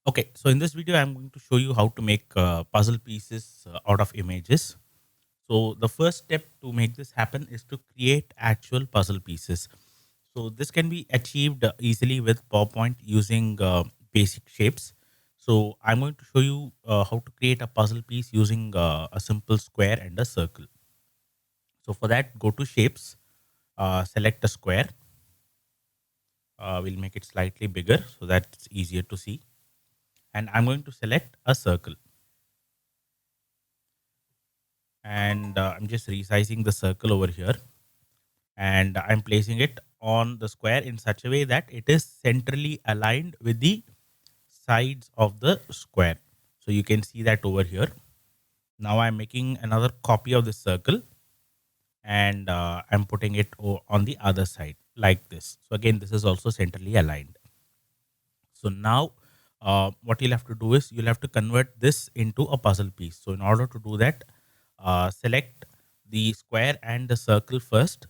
Okay, so in this video, I'm going to show you how to make puzzle pieces out of images. So the first step to make this happen is to create actual puzzle pieces. So this can be achieved easily with PowerPoint using basic shapes. So I'm going to show you how to create a puzzle piece using a simple square and a circle. So for that, go to shapes, select a square. We'll make it slightly bigger so that it's easier to see. And I'm going to select a circle. And I'm just resizing the circle over here, and I'm placing it on the square in such a way that it is centrally aligned with the sides of the square. So you can see that over here. Now I'm making another copy of the circle, and I'm putting it on the other side like this. So again, this is also centrally aligned. So now what you'll have to do is you'll have to convert this into a puzzle piece. So in order to do that, select the square and the circle first,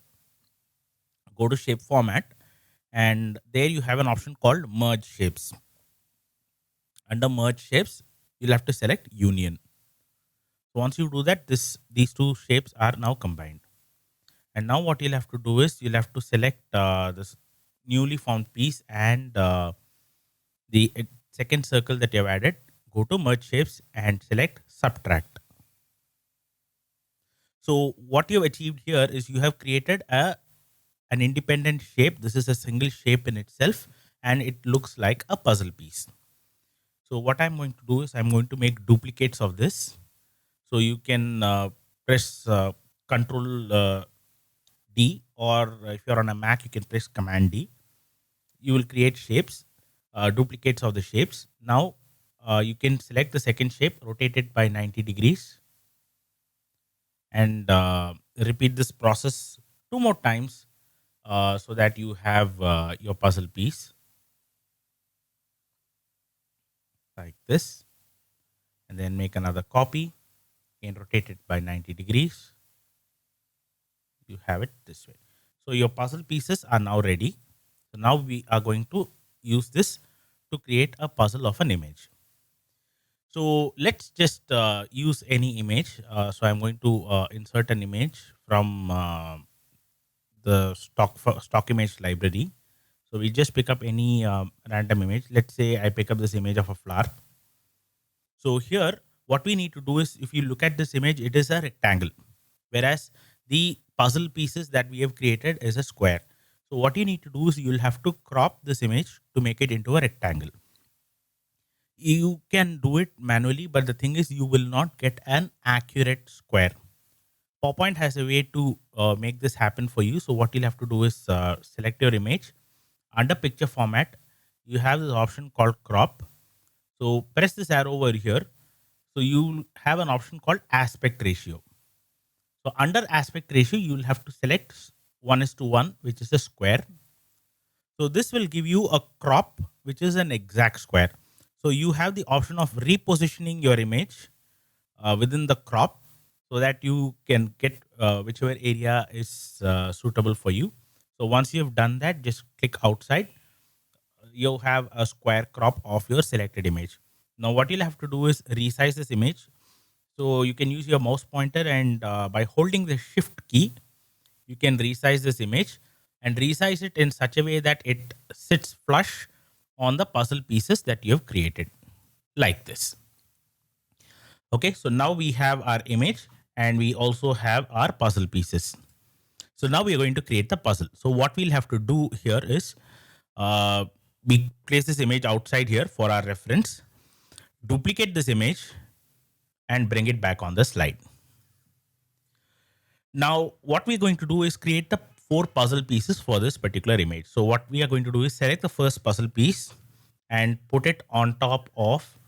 go to shape format, and there you have an option called merge shapes. Under merge shapes, you'll have to select union. So once you do that, these two shapes are now combined. And now what you'll have to do is you'll have to select this newly found piece and the second circle that you have added. Go to merge shapes and select subtract. So what you have achieved here is you have created an independent shape. This is a single shape in itself, and it looks like a puzzle piece. So what I'm going to do is I'm going to make duplicates of this. So you can press Control D, or if you're on a Mac, you can press Command D. You will create shapes, duplicates of the shapes. Now you can select the second shape, rotate it by 90 degrees, and repeat this process two more times so that you have your puzzle piece like this, and then make another copy and rotate it by 90 degrees. You have it this way. So your puzzle pieces are now ready. So now we are going to use this to create a puzzle of an image. So let's just use any image. So I'm going to insert an image from the stock image library. So we just pick up any random image. Let's say I pick up this image of a flower. So here, what we need to do is, if you look at this image, it is a rectangle, whereas the puzzle pieces that we have created is a square. So what you need to do is you'll have to crop this image to make it into a rectangle. You can do it manually, but the thing is you will not get an accurate square. PowerPoint has a way to make this happen for you. So what you'll have to do is select your image. Under picture format, you have this option called crop. So press this arrow over here. So you have an option called aspect ratio. So under aspect ratio, you will have to select 1:1, which is a square. So this will give you a crop, which is an exact square. So you have the option of repositioning your image within the crop so that you can get whichever area is suitable for you. So once you have done that, just click outside. You have a square crop of your selected image. Now what you'll have to do is resize this image. So you can use your mouse pointer, and by holding the shift key, you can resize this image and resize it in such a way that it sits flush on the puzzle pieces that you have created like this. Okay, so now we have our image and we also have our puzzle pieces. So now we are going to create the puzzle. So what we'll have to do here is uh, we place this image outside here for our reference, duplicate this image, and bring it back on the slide. Now, what we're going to do is create the four puzzle pieces for this particular image. So what we are going to do is select the first puzzle piece and put it on top of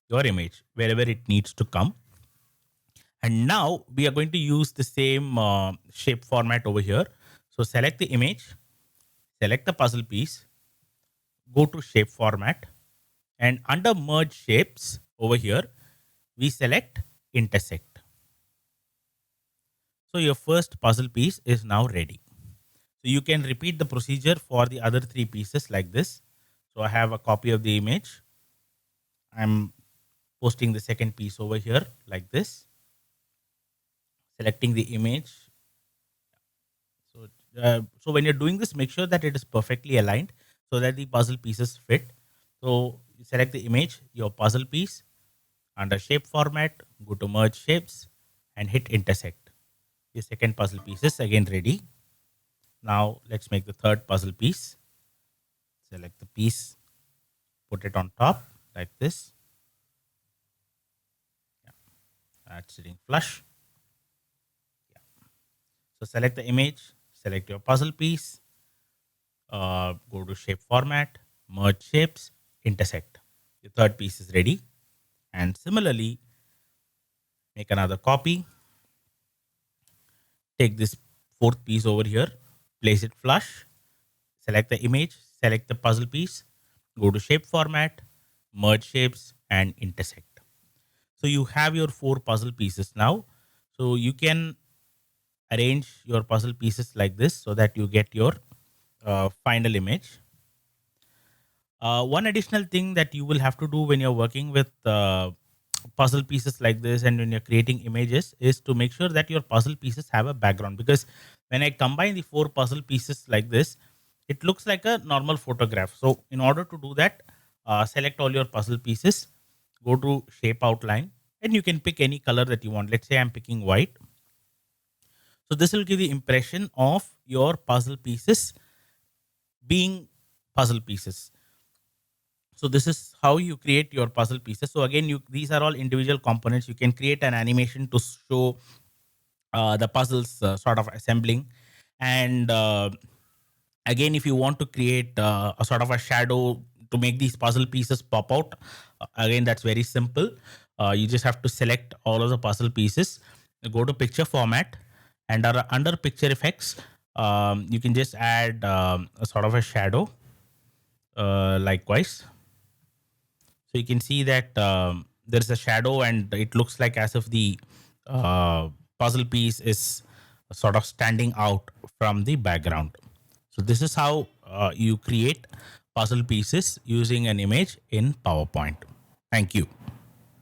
your image wherever it needs to come. And now we are going to use the same shape format over here. So select the image, select the puzzle piece, go to shape format, and under merge shapes over here, we select intersect. So your first puzzle piece is now ready. So you can repeat the procedure for the other three pieces like this. So I have a copy of the image. I'm posting the second piece over here like this, selecting the image. So, so when you're doing this, make sure that it is perfectly aligned so that the puzzle pieces fit. So you select the image, your puzzle piece, under shape format, go to merge shapes and hit intersect. The second puzzle piece is again ready. Now let's make the third puzzle piece. Select the piece, put it on top like this. That's sitting flush. So select the image, select your puzzle piece, go to shape format, merge shapes, intersect. The third piece is ready. And similarly, make another copy. Take this fourth piece over here, place it flush, select the image, select the puzzle piece, go to shape format, merge shapes, and intersect. So you have your four puzzle pieces now. So you can arrange your puzzle pieces like this so that you get your final image. One additional thing that you will have to do when you're working with puzzle pieces like this and when you're creating images is to make sure that your puzzle pieces have a background, because when I combine the four puzzle pieces like this, it looks like a normal photograph. So in order to do that, select all your puzzle pieces, go to shape outline, and you can pick any color that you want. Let's say I'm picking white. So this will give the impression of your puzzle pieces being puzzle pieces. So this is how you create your puzzle pieces. So again, these are all individual components. You can create an animation to show the puzzles sort of assembling. And again, if you want to create a sort of a shadow to make these puzzle pieces pop out, again, that's very simple. You just have to select all of the puzzle pieces, go to picture format, and under picture effects, you can just add a sort of a shadow likewise. So you can see that there's a shadow and it looks like as if the puzzle piece is sort of standing out from the background. So this is how you create puzzle pieces using an image in PowerPoint. Thank you.